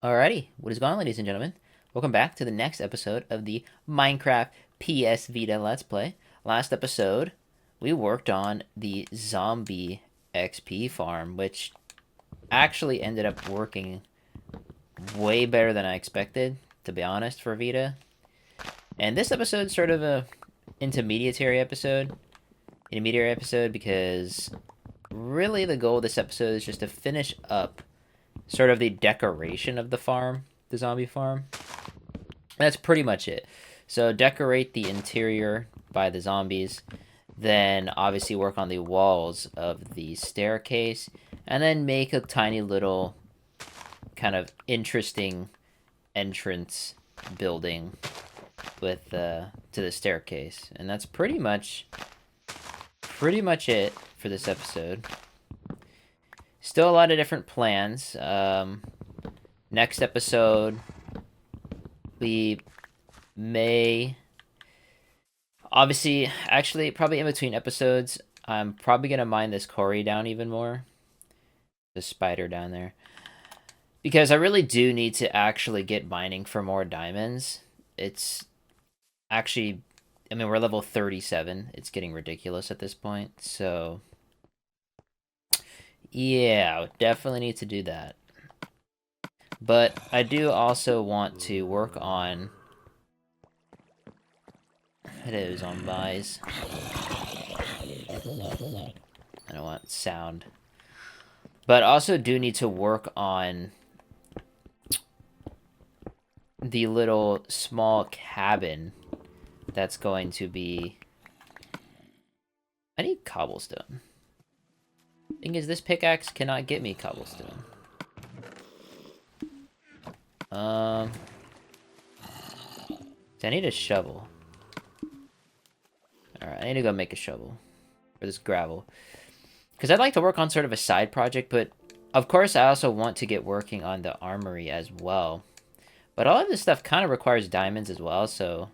Alrighty, what is going on, ladies and gentlemen? Welcome back to the next episode of the Minecraft PS Vita Let's Play. Last episode, we worked on the zombie XP farm, which actually ended up working way better than I expected, to be honest, for Vita. And this episode is sort of a intermediary episode because really the goal of this episode is just to finish up sort of the decoration of the farm, the zombie farm. That's pretty much it. So decorate the interior by the zombies, then obviously work on the walls of the staircase, and then make a tiny little kind of interesting entrance building with to the staircase. And that's pretty much it for this episode. Still a lot of different plans. Next episode, we may... Obviously, actually, probably in between episodes, I'm probably going to mine this quarry down even more. The spider down there. Because I really do need to actually get mining for more diamonds. It's actually... I mean, we're level 37. It's getting ridiculous at this point, so... Yeah, definitely need to do that. But I do also want to work on... Hello, zombies. I don't want sound. But also do need to work on the little small cabin that's going to be... I need cobblestone. Thing is, this pickaxe cannot get me cobblestone. I need a shovel. Alright, I need to go make a shovel. For this gravel. Because I'd like to work on sort of a side project, but of course I also want to get working on the armory as well. But all of this stuff kind of requires diamonds as well, so...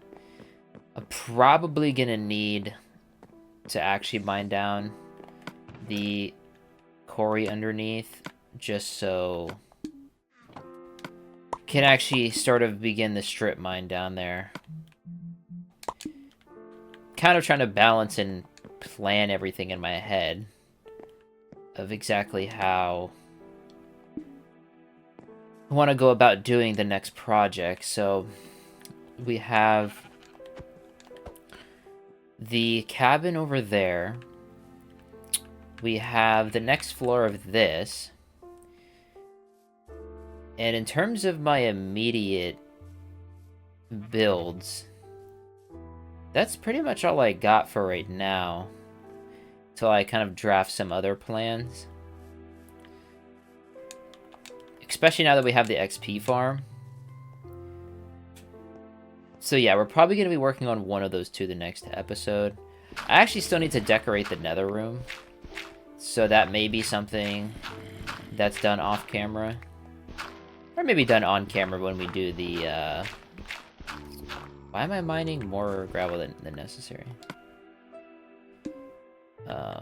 I'm probably gonna need to actually mine down the quarry underneath, just so can actually sort of begin the strip mine down there. Kind of trying to balance and plan everything in my head of exactly how I want to go about doing the next project. So we have the cabin over there. We have the next floor of this. And in terms of my immediate builds, that's pretty much all I got for right now. Until I kind of draft some other plans. Especially now that we have the XP farm. So yeah, we're probably going to be working on one of those two the next episode. I actually still need to decorate the nether room. So that may be something that's done off camera. Or maybe done on camera when we do the, Why am I mining more gravel than necessary? Did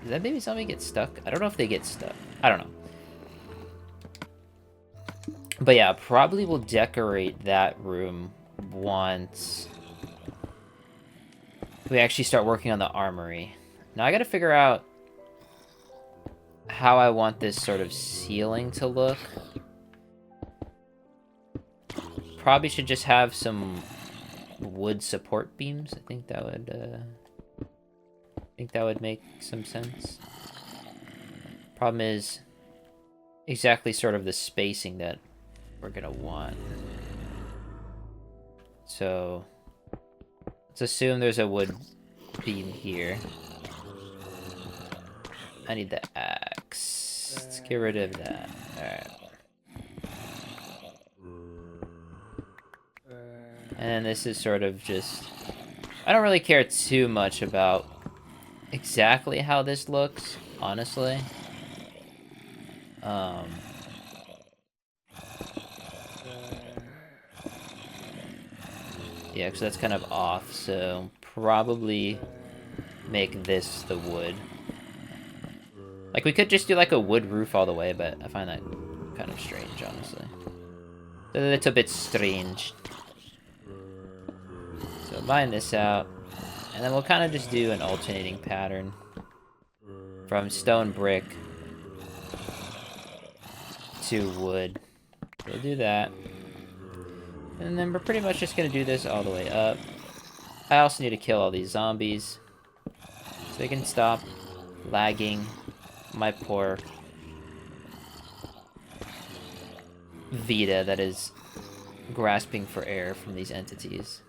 that baby zombie get stuck? I don't know if they get stuck. I don't know. But yeah, probably will decorate that room once we actually start working on the armory. Now I gotta figure out how I want this sort of ceiling to look. Probably should just have some wood support beams. I think that would make some sense. Problem is exactly sort of the spacing that we're gonna want. So let's assume there's a wood beam here. I need the axe. Let's get rid of that. Alright. And this is sort of just... I don't really care too much about exactly how this looks, honestly. Yeah, because that's kind of off, so probably make this the wood. Like, we could just do, like, a wood roof all the way, but I find that kind of strange, honestly. It's a bit strange. So, line this out. And then we'll kind of just do an alternating pattern. From stone brick to wood. So we'll do that. And then we're pretty much just going to do this all the way up. I also need to kill all these zombies. So they can stop lagging my poor Vita that is grasping for air from these entities.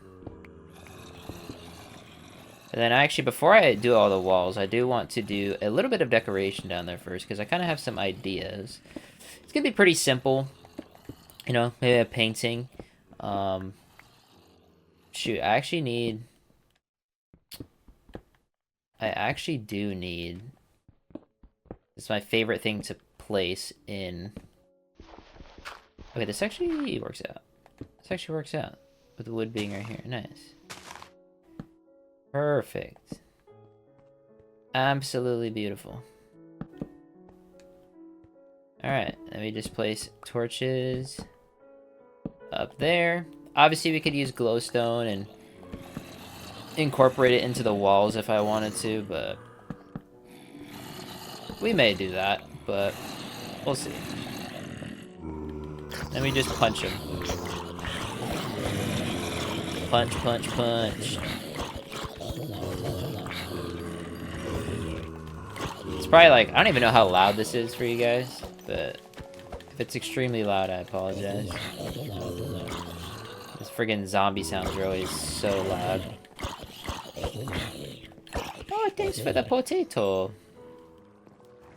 And then actually, before I do all the walls, I do want to do a little bit of decoration down there first, because I kind of have some ideas. It's going to be pretty simple. You know, maybe a painting. Shoot, I actually do need... It's my favorite thing to place in... Okay, this actually works out. This actually works out. With the wood being right here. Nice. Perfect. Absolutely beautiful. Alright, let me just place torches up there. Obviously, we could use glowstone and incorporate it into the walls if I wanted to, but we may do that, but we'll see. Let me just punch him. Punch, punch, punch. It's probably like, I don't even know how loud this is for you guys, but if it's extremely loud, I apologize. This friggin' zombie sounds are always so loud. Oh, thanks for the potato.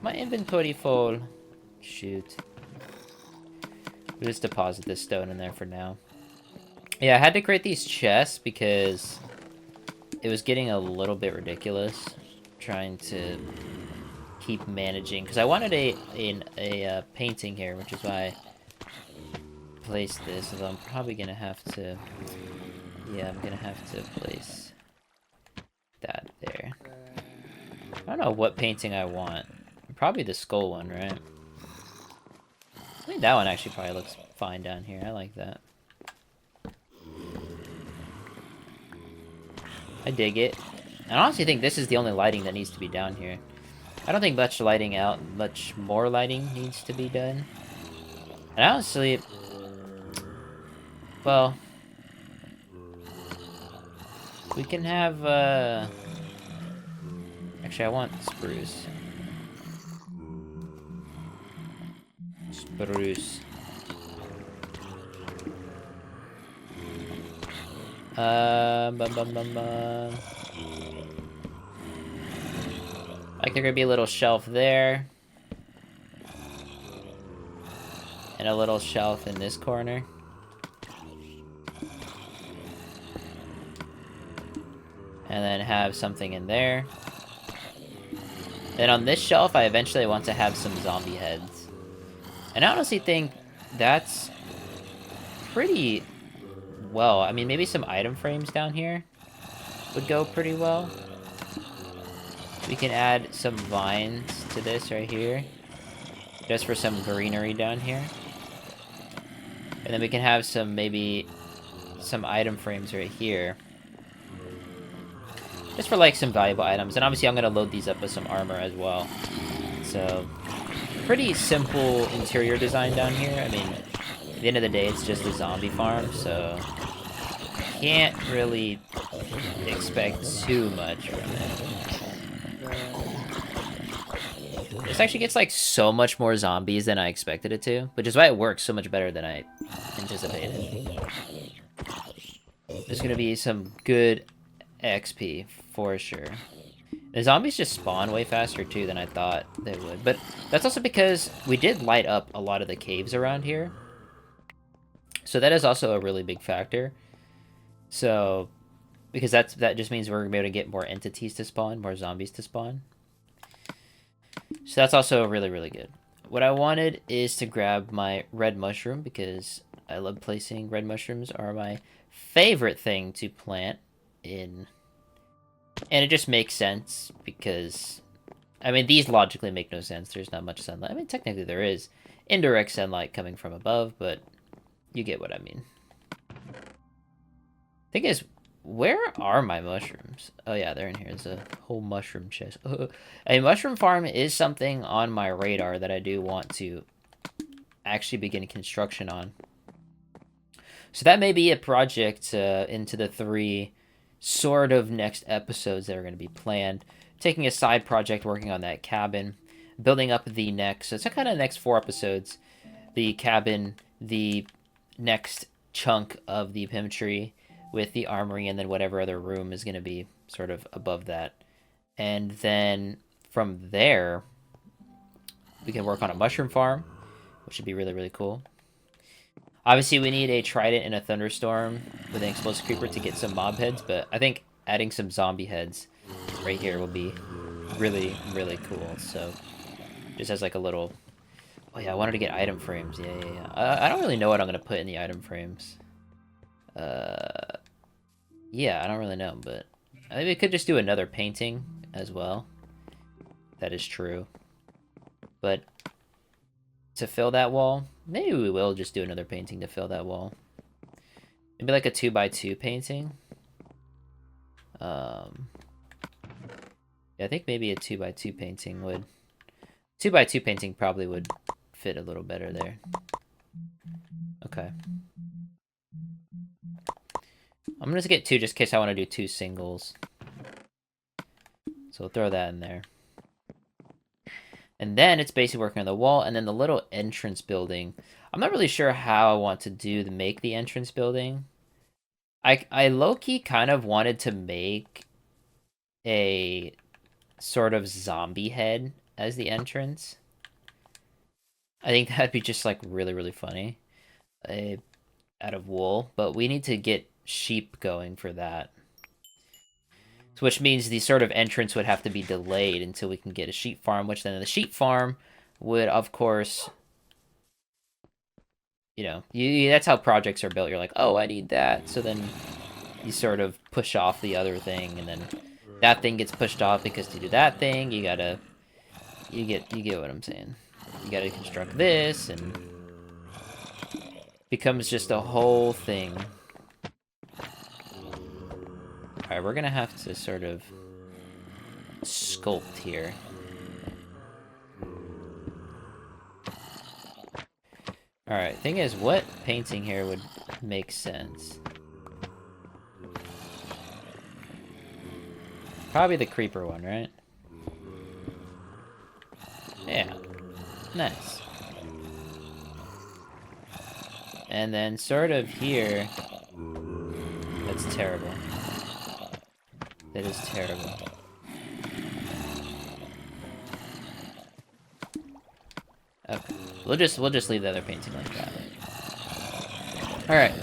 My inventory full. Shoot. We'll just deposit this stone in there for now. Yeah, I had to create these chests because it was getting a little bit ridiculous trying to keep managing, because I wanted a painting here, which is why I placed this, although I'm probably gonna have to, yeah, I'm gonna have to place that there. I don't know what painting I want. Probably the skull one, right? I think that one actually probably looks fine down here. I like that. I dig it. I honestly think this is the only lighting that needs to be down here. I don't think much more lighting needs to be done. And honestly, well, we can have, actually I want spruce. Spruce. Like, there could be a little shelf there. And a little shelf in this corner. And then have something in there. Then on this shelf, I eventually want to have some zombie heads. And I honestly think that's pretty well. I mean, maybe some item frames down here would go pretty well. We can add some vines to this right here, just for some greenery down here. And then we can have some, maybe, some item frames right here. Just for, like, some valuable items. And obviously I'm going to load these up with some armor as well. So, pretty simple interior design down here. I mean, at the end of the day, it's just a zombie farm, so can't really expect too much from it. This actually gets, like, so much more zombies than I expected it to, which is why it works so much better than I anticipated. There's gonna be some good XP, for sure. The zombies just spawn way faster, too, than I thought they would. But that's also because we did light up a lot of the caves around here. So that is also a really big factor. So, because that just means we're going to be able to get more entities to spawn, more zombies to spawn. So that's also really, really good. What I wanted is to grab my red mushroom, because I love placing red mushrooms, are my favorite thing to plant in. And it just makes sense, because I mean, these logically make no sense. There's not much sunlight. I mean, technically there is indirect sunlight coming from above, but you get what I mean. Thing is, where are my mushrooms? Oh yeah, they're in here. There's a whole mushroom chest. A mushroom farm is something on my radar that I do want to actually begin construction on. So that may be a project into the 3 sort of next episodes that are going to be planned. Taking a side project, working on that cabin, building up the next, so it's kind of next 4 episodes. The cabin, the next chunk of the Pim tree with the armory, and then whatever other room is going to be sort of above that. And then from there, we can work on a mushroom farm, which would be really, really cool. Obviously, we need a trident and a thunderstorm with an explosive creeper to get some mob heads, but I think adding some zombie heads right here will be really, really cool. So, just as like a little... Oh yeah, I wanted to get item frames. Yeah. I don't really know what I'm going to put in the item frames. Yeah, I don't really know, but maybe we could just do another painting as well. That is true. But to fill that wall, maybe we will just do another painting to fill that wall. Maybe like a 2x2 painting. Yeah, I think maybe a 2x2 painting would... 2x2 painting probably would fit a little better there. Okay. I'm gonna get 2 just in case I want to do 2 singles. So we'll throw that in there. And then it's basically working on the wall, and then the little entrance building. I'm not really sure how I want to make the entrance building. I low-key kind of wanted to make a sort of zombie head as the entrance. I think that'd be just like really, really funny. Out of wool, but we need to get sheep going for that. So which means the sort of entrance would have to be delayed until we can get a sheep farm, which then the sheep farm would, of course, you know, that's how projects are built. You're like, oh, I need that. So then you sort of push off the other thing, and then that thing gets pushed off because to do that thing, you get what I'm saying. You gotta construct this, and becomes just a whole thing. Alright, we're gonna have to sort of sculpt here. Alright, thing is, what painting here would make sense? Probably the creeper one, right? Yeah. Nice. And then sort of here... That's terrible. That is terrible. Okay. We'll just leave the other painting like that. Alright.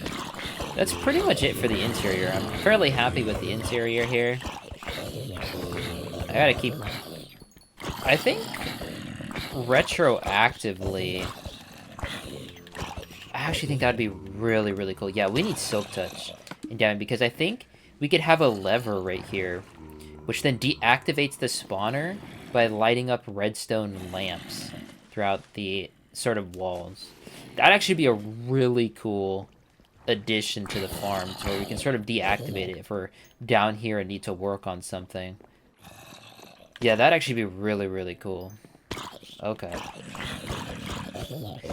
That's pretty much it for the interior. I'm fairly happy with the interior here. I gotta keep... I think retroactively... I actually think that'd be really, really cool. Yeah, we need Silk Touch in Diamond because I think we could have a lever right here, which then deactivates the spawner by lighting up redstone lamps throughout the sort of walls. That'd actually be a really cool addition to the farm, where we can sort of deactivate it if we're down here and need to work on something. Yeah, that'd actually be really, really cool. Okay.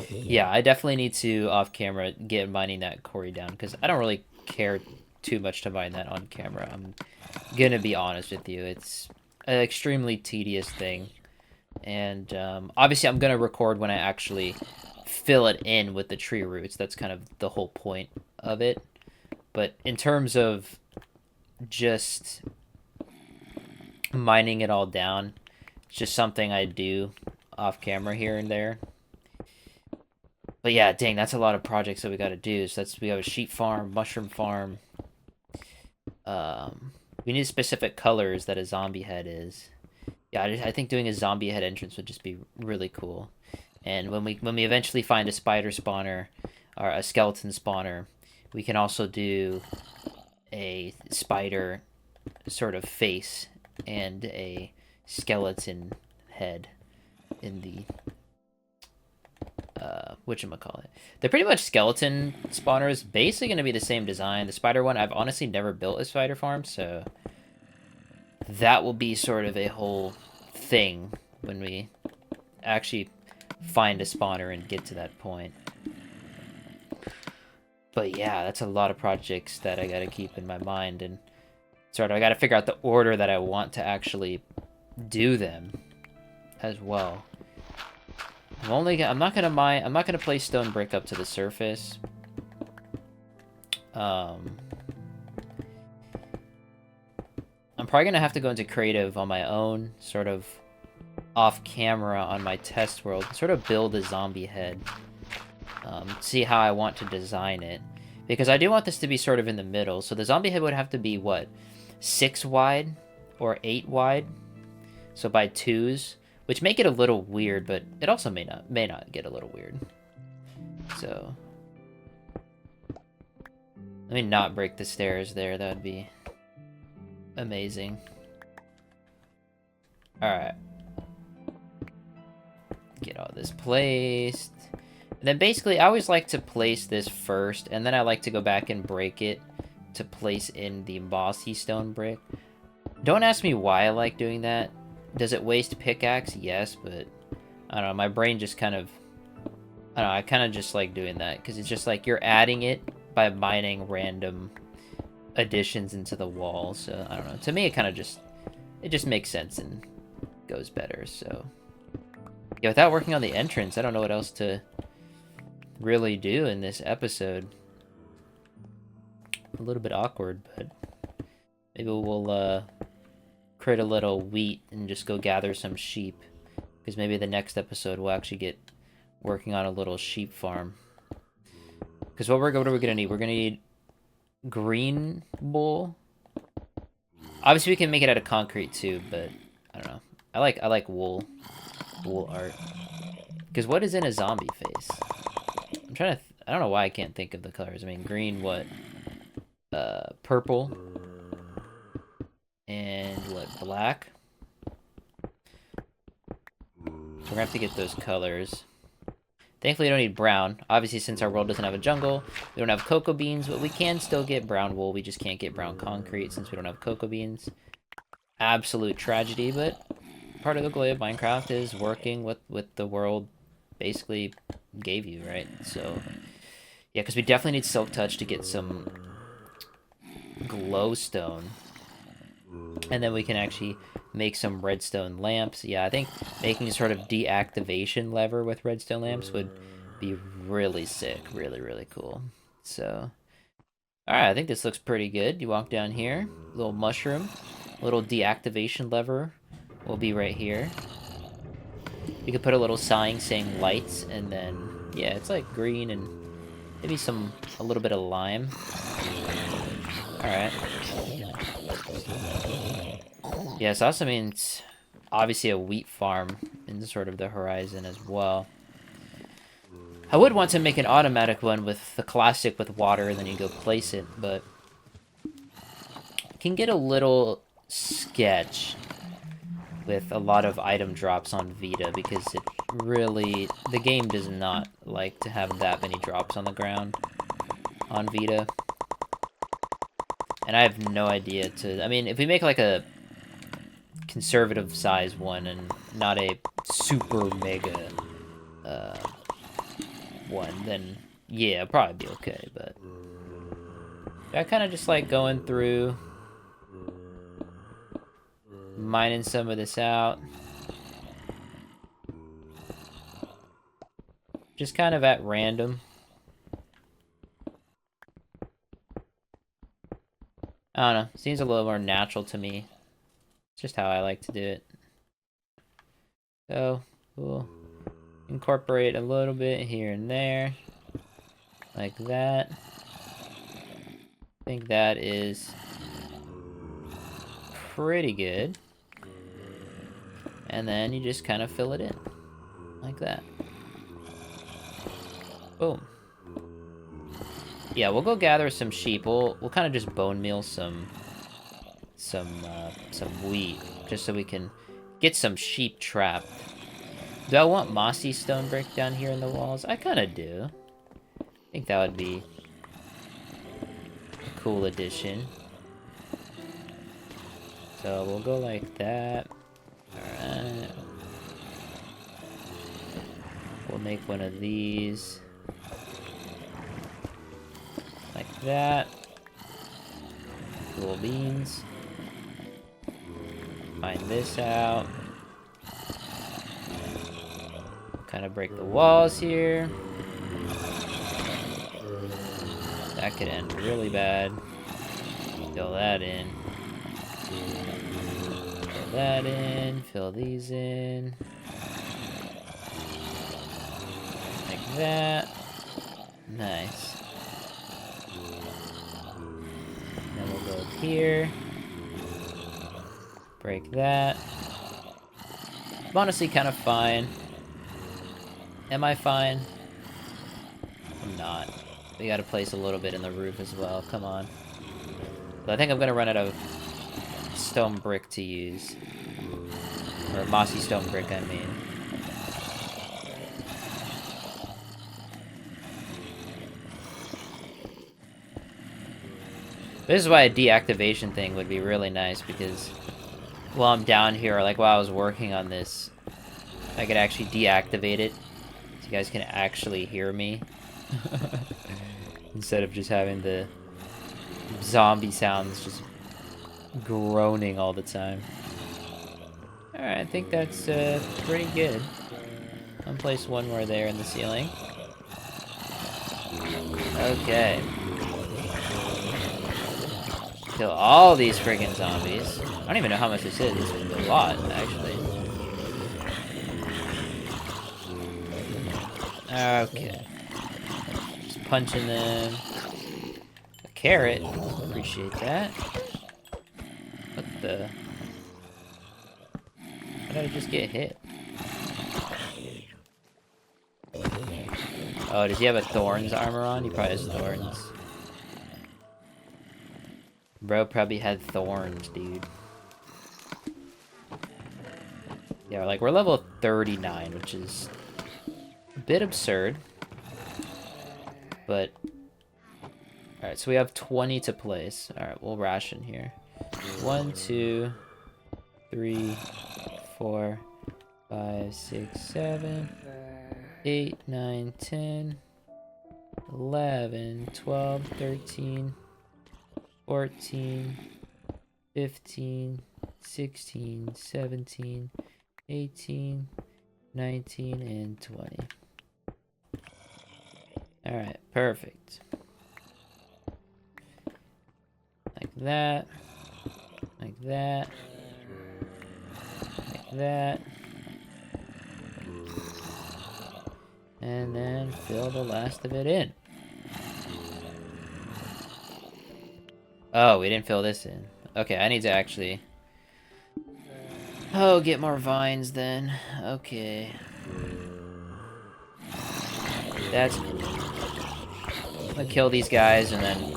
Yeah, I definitely need to, off camera, get mining that quarry down, because I don't really care too much to mine that on camera. I'm gonna be honest with you. It's an extremely tedious thing. And obviously I'm gonna record when I actually fill it in with the tree roots. That's kind of the whole point of it. But in terms of just mining it all down, it's just something I do off camera here and there. But yeah, dang, that's a lot of projects that we got to do. So we have a sheep farm, mushroom farm. We need specific colors that a zombie head is. Yeah, I think doing a zombie head entrance would just be really cool. And when we eventually find a spider spawner or a skeleton spawner, we can also do a spider sort of face and a skeleton head in the whatchamacallit. They're pretty much skeleton spawners, basically going to be the same design. The spider one, I've honestly never built a spider farm, so that will be sort of a whole thing when we actually find a spawner and get to that point. But yeah, that's a lot of projects that I gotta keep in my mind, and sort of I gotta figure out the order that I want to actually do them as well. I'm not gonna place stone brick up to the surface. I'm probably gonna have to go into creative on my own, sort of off camera on my test world, sort of build a zombie head. See how I want to design it, because I do want this to be sort of in the middle. So the zombie head would have to be what, 6 wide or 8 wide, so by 2s, which make it a little weird, but it also may not get a little weird. So let me not break the stairs there. That would be amazing. All right, get all this placed. And then basically, I always like to place this first, and then I like to go back and break it to place in the mossy stone brick. Don't ask me why I like doing that. Does it waste pickaxe? Yes, but I don't know, my brain just kind of, I don't know, I kind of just like doing that, because it's just like you're adding it by mining random additions into the wall. So I don't know, to me it just makes sense and goes better. So yeah, without working on the entrance, I don't know what else to really do in this episode. A little bit awkward, but maybe we'll create a little wheat and just go gather some sheep, because maybe the next episode we'll actually get working on a little sheep farm. Because what are we gonna need? We're gonna need green wool. Obviously we can make it out of concrete too, but I don't know, I like wool art, because what is in a zombie face? I'm trying to I don't know why I can't think of the colors. I mean, green, what, purple, and what, black? So we're gonna have to get those colors. Thankfully, we don't need brown. Obviously, since our world doesn't have a jungle, we don't have cocoa beans, but we can still get brown wool. We just can't get brown concrete since we don't have cocoa beans. Absolute tragedy, but part of the glory of Minecraft is working with the world basically gave you, right? So yeah, because we definitely need silk touch to get some glowstone, and then we can actually make some redstone lamps. Yeah, I think making a sort of deactivation lever with redstone lamps would be really sick, really cool. So all right, I think this looks pretty good. You walk down here, little mushroom, little deactivation lever will be right here. We could put a little sign saying lights, and then yeah, it's like green and maybe a little bit of lime. Alright. Yeah, so also means obviously a wheat farm in sort of the horizon as well. I would want to make an automatic one with the classic with water, and then you go place it, but it can get a little sketch with a lot of item drops on Vita, because the game does not like to have that many drops on the ground on Vita. And I have no idea I mean, if we make like a conservative size one and not a super mega one, then yeah, it'll probably be okay, but I kind of just like going through, mining some of this out. Just kind of at random. I don't know. Seems a little more natural to me. It's just how I like to do it. So we'll incorporate a little bit here and there. Like that. I think that is pretty good. And then you just kind of fill it in. Like that. Boom. Yeah, we'll go gather some sheep. We'll kind of just bone meal some wheat, just so we can get some sheep trapped. Do I want mossy stone brick down here in the walls? I kind of do. I think that would be a cool addition. So we'll go like that. Alright. We'll make one of these. Like that. Cool beans. Find this out. Kind of break the walls here. That could end really bad. Fill that in. Fill that in. Fill these in. Like that. Nice. Then we'll go here. Break that. I'm honestly kind of fine. Am I fine? I'm not. We gotta place a little bit in the roof as well. Come on. But I think I'm gonna run out of stone brick to use. Or mossy stone brick, I mean. This is why a deactivation thing would be really nice, because while I'm down here, or like while I was working on this, I could actually deactivate it. So you guys can actually hear me. Instead of just having the zombie sounds just groaning all the time. Alright, I think that's pretty good. I'll place one more there in the ceiling. Okay. Kill all these friggin' zombies. I don't even know how much this is. This is a lot, actually. Okay. Just punching them. A carrot. Appreciate that. What the? How did I just get hit? Oh, does he have a thorns armor on? He probably has thorns. Bro probably had thorns, dude. Yeah, like, we're level 39, which is a bit absurd. But... Alright, so we have 20 to place. Alright, we'll ration here. 1, 2, 3, 4, 5, 6, 7, 8, 9, 10, 11, 12, 13, 14, 15, 16, 17, 18, 19, and 20. Alright, perfect. Like that. Like that. Like that. And then fill the last of it in. Oh, we didn't fill this in. Okay, I need to actually... Oh, get more vines then. Okay. That's... I'm gonna kill these guys and then...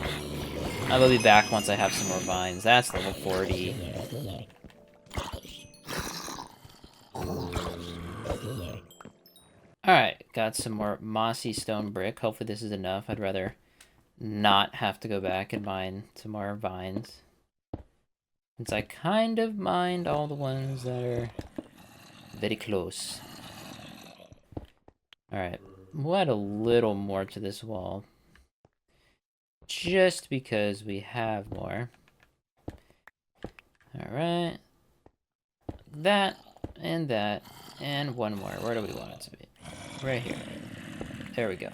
I will be back once I have some more vines. That's level 40. Alright, got some more mossy stone brick. Hopefully this is enough. I'd rather not have to go back and mine some more vines. Since I kind of mined all the ones that are very close. Alright, we'll add a little more to this wall. Just because we have more. Alright. That, and one more. Where do we want it to be? Right here. There we go.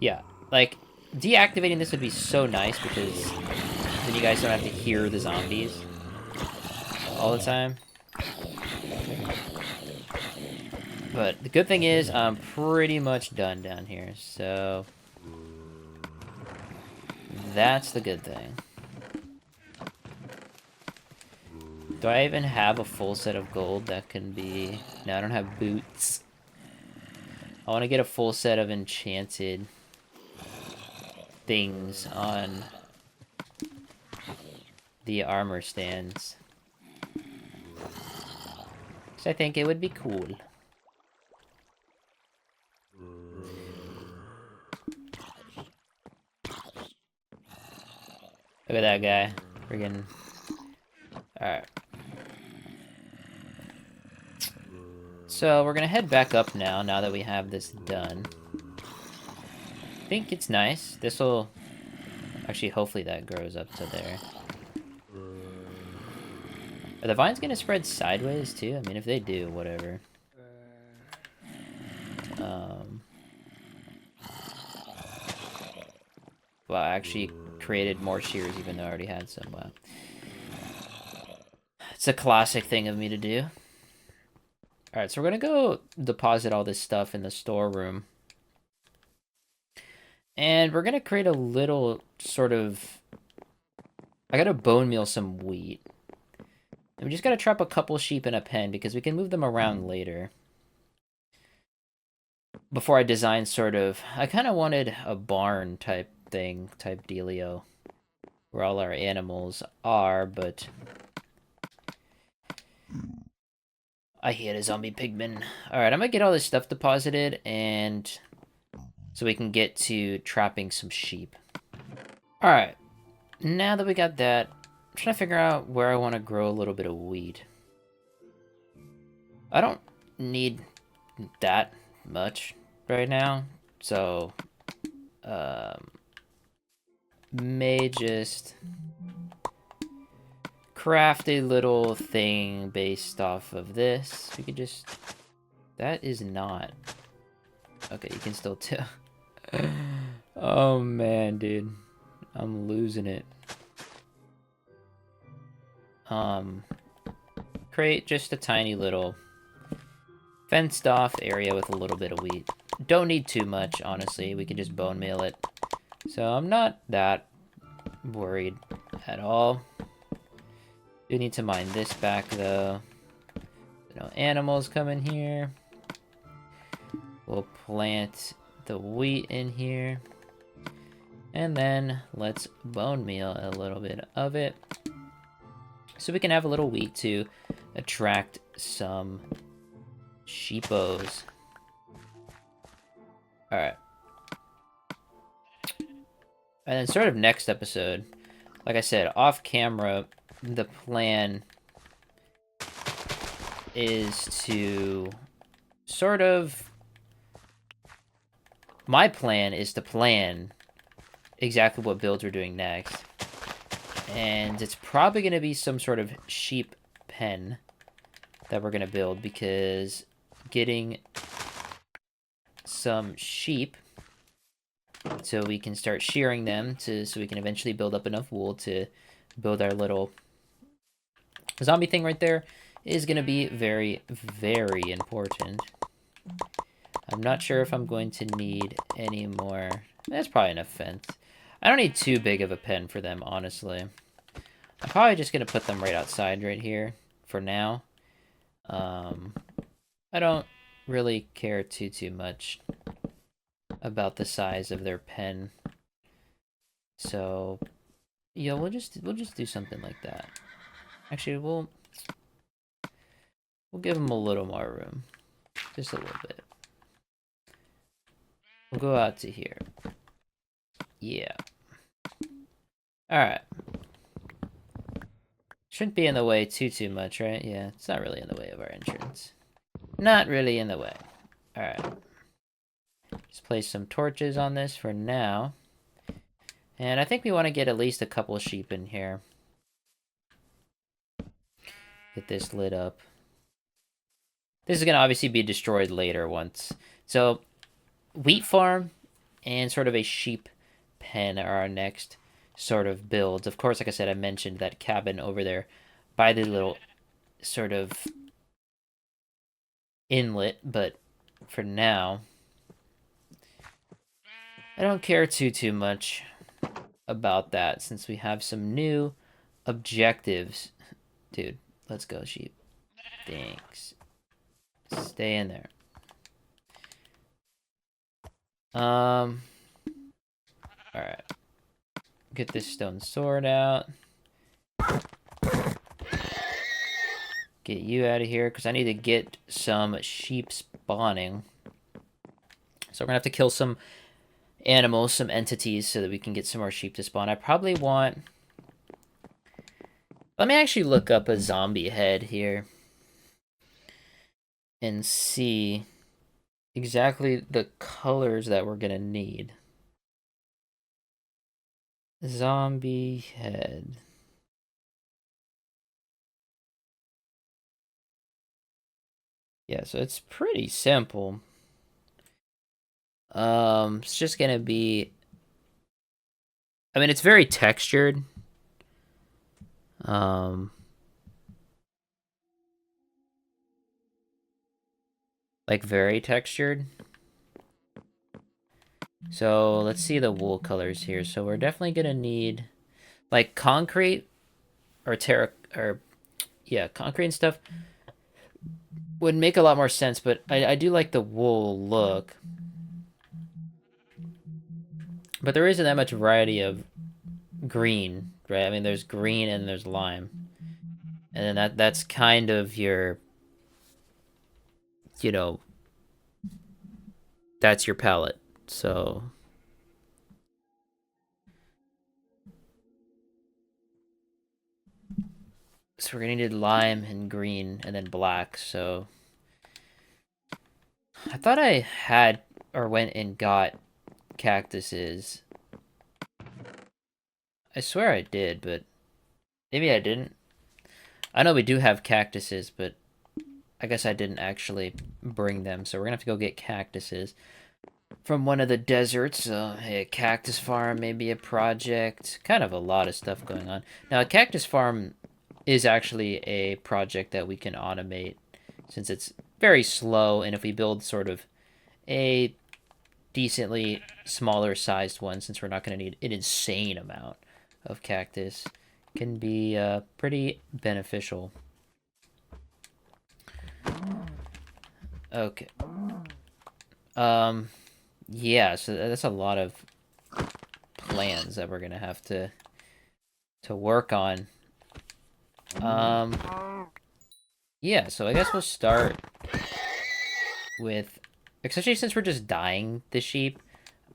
Yeah, like, deactivating this would be so nice because then you guys don't have to hear the zombies all the time. But the good thing is I'm pretty much done down here, so that's the good thing. Do I even have a full set of gold that can be... No, I don't have boots. I want to get a full set of enchanted things on the armor stands. So I think it would be cool. Look at that guy. Friggin'. Alright. So we're gonna head back up now that we have this done. I think it's nice. This'll... Actually, hopefully that grows up to there. Are the vines gonna spread sideways too? I mean, if they do, whatever. Well, I actually created more shears even though I already had some. Wow. It's a classic thing of me to do. Alright, so we're gonna go deposit all this stuff in the storeroom. And we're gonna create a little sort of... I gotta bone meal some wheat. And we just gotta trap a couple sheep in a pen because we can move them around later. Before I design sort of... I kind of wanted a barn type thing, type dealio. Where all our animals are, but... I hate a zombie pigman. Alright, I'm gonna get all this stuff deposited and... so we can get to trapping some sheep. Alright. Now that we got that, I'm trying to figure out where I want to grow a little bit of wheat. I don't need that much right now, so may just craft a little thing based off of this. We could just... That is not... Okay, you can still tell. Oh man, dude. I'm losing it. Create just a tiny little fenced off area with a little bit of wheat. Don't need too much, honestly. We can just bone meal it. So I'm not that worried at all. Do need to mine this back though. No animals come in here. We'll plant the wheat in here. And then let's bone meal a little bit of it. So we can have a little wheat to attract some sheepos. Alright. And then sort of next episode, like I said, off camera, the plan is to sort of... My plan is to plan exactly what builds we're doing next. And it's probably going to be some sort of sheep pen that we're going to build, because getting some sheep so we can start shearing them so we can eventually build up enough wool to build our little zombie thing right there is going to be very, very important. I'm not sure if I'm going to need any more. That's probably enough fence. I don't need too big of a pen for them, honestly. I'm probably just going to put them right outside right here for now. I don't really care too much about the size of their pen. So, yeah, we'll just do something like that. Actually, we'll give them a little more room. Just a little bit. We'll go out to here. Yeah. Alright. Shouldn't be in the way too much, right? Yeah, it's not really in the way of our entrance. Not really in the way. Alright. Just place some torches on this for now. And I think we want to get at least a couple sheep in here. Get this lit up. This is going to obviously be destroyed later once. So, wheat farm and sort of a sheep pen are our next sort of builds. Of course, like I said, I mentioned that cabin over there by the little sort of inlet, but for now, I don't care too much about that since we have some new objectives. Dude, let's go, sheep. Thanks. Stay in there. Alright. Get this stone sword out. Get you out of here, because I need to get some sheep spawning. So we're going to have to kill some animals, some entities, so that we can get some more sheep to spawn. I probably want... Let me actually look up a zombie head here. And see exactly the colors that we're going to need. Zombie head. Yeah, so it's pretty simple. It's just gonna be... I mean, it's very textured. Like, very textured. So, let's see the wool colors here. So, we're definitely gonna need, like, concrete or yeah, concrete and stuff would make a lot more sense, but I do like the wool look. But there isn't that much variety of green, right? I mean, there's green and there's lime. And then that's kind of your, you know, that's your palette. So we're gonna need lime and green and then black. So I thought I had or went and got cactuses. I swear I did, but maybe I didn't. I know we do have cactuses, but I guess I didn't actually bring them. So we're gonna have to go get cactuses from one of the deserts. A cactus farm, maybe a project. Kind of a lot of stuff going on. Now, a cactus farm is actually a project that we can automate since it's very slow, and if we build sort of a decently smaller sized one, since we're not going to need an insane amount of cactus, can be pretty beneficial. Okay. Yeah, so that's a lot of plans that we're gonna have to work on. Yeah, so I guess we'll start with, especially since we're just dyeing the sheep,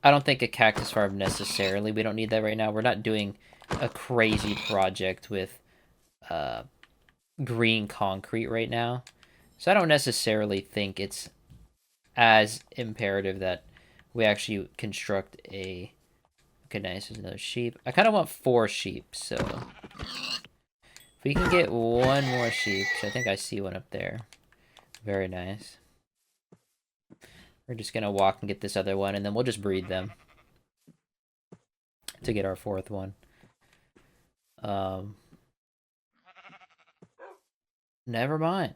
I don't think a cactus farm necessarily. We don't need that right now. We're not doing a crazy project with green concrete right now. So I don't necessarily think it's as imperative that we actually construct a... Okay, nice, there's another sheep. I kind of want 4 sheep, so... If we can get one more sheep, which I think I see one up there. Very nice. We're just gonna walk and get this other one, and then we'll just breed them to get our 4th one. Never mind.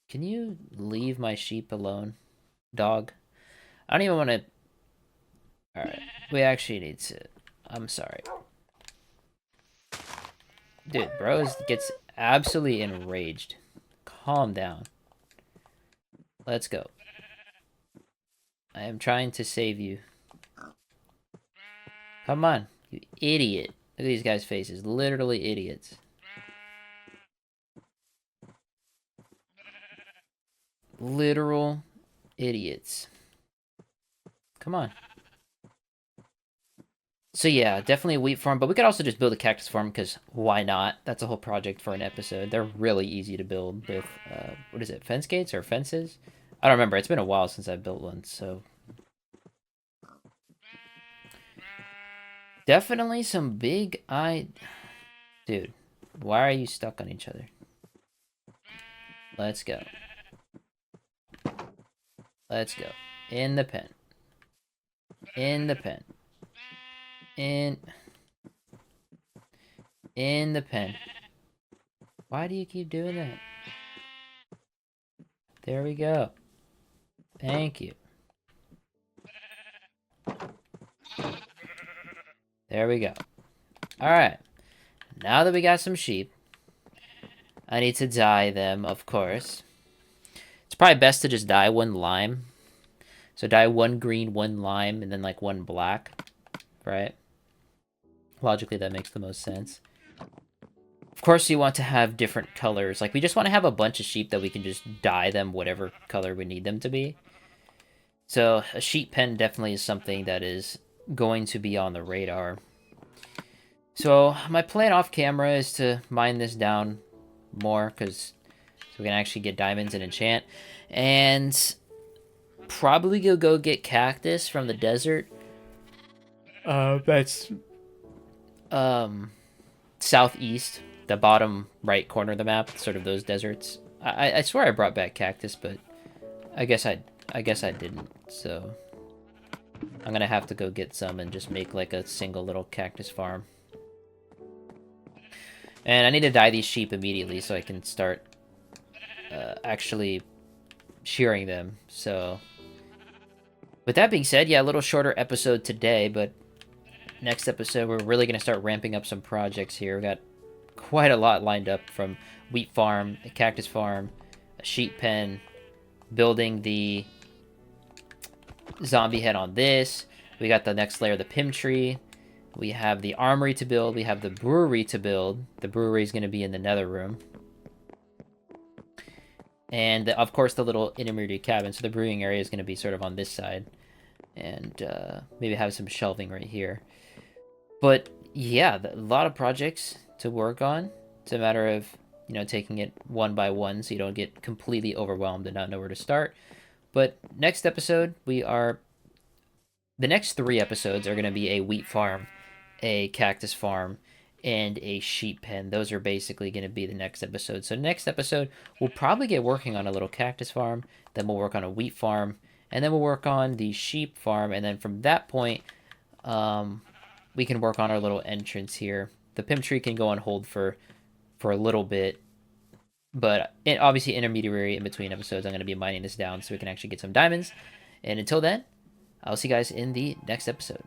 Can you leave my sheep alone, dog? I don't even want to... Alright, we actually need to... I'm sorry. Dude, bro gets absolutely enraged. Calm down. Let's go. I am trying to save you. Come on, you idiot. Look at these guys' faces. Literally idiots. Literal idiots. Come on. So yeah, definitely a wheat farm, but we could also just build a cactus farm, because why not? That's a whole project for an episode. They're really easy to build with, what is it, fence gates or fences? I don't remember. It's been a while since I built one, so... Definitely some big eye... Dude, why are you stuck on each other? Let's go. Let's go. In the pen. In the pen. In the pen. Why do you keep doing that? There we go. Thank you. There we go. Alright. Now that we got some sheep, I need to dye them, of course. It's probably best to just dye 1 lime. So dye 1 green, 1 lime, and then like 1 black. Right? Logically, that makes the most sense. Of course, you want to have different colors. Like, we just want to have a bunch of sheep that we can just dye them whatever color we need them to be. So, a sheep pen definitely is something that is going to be on the radar. So, my plan off camera is to mine this down more, because so we can actually get diamonds and enchant. And probably go get cactus from the desert. That's southeast, the bottom right corner of the map, sort of those deserts. I swear I brought back cactus, but I guess I didn't. So I'm gonna have to go get some and just make like a single little cactus farm. And I need to dye these sheep immediately so I can start actually shearing them. So with that being said, yeah, a little shorter episode today, but next episode we're really gonna start ramping up some projects here. We got quite a lot lined up, from wheat farm, a cactus farm, a sheep pen, building the zombie head on this. We got the next layer of the pim tree. We have the armory to build. We have the brewery to build. The brewery is going to be in the nether room. And, of course, the little intermediate cabin. So the brewing area is going to be sort of on this side. And maybe have some shelving right here. But, yeah, a lot of projects to work on. It's a matter of, you know, taking it one by one so you don't get completely overwhelmed and not know where to start. But next episode, the next 3 episodes are going to be a wheat farm, a cactus farm, and a sheep pen. Those are basically going to be the next episode. So next episode, we'll probably get working on a little cactus farm, then we'll work on a wheat farm, and then we'll work on the sheep farm, and then from that point, we can work on our little entrance here. The pim tree can go on hold for a little bit, but obviously intermediary in between episodes, I'm going to be mining this down so we can actually get some diamonds. And until then, I'll see you guys in the next episode.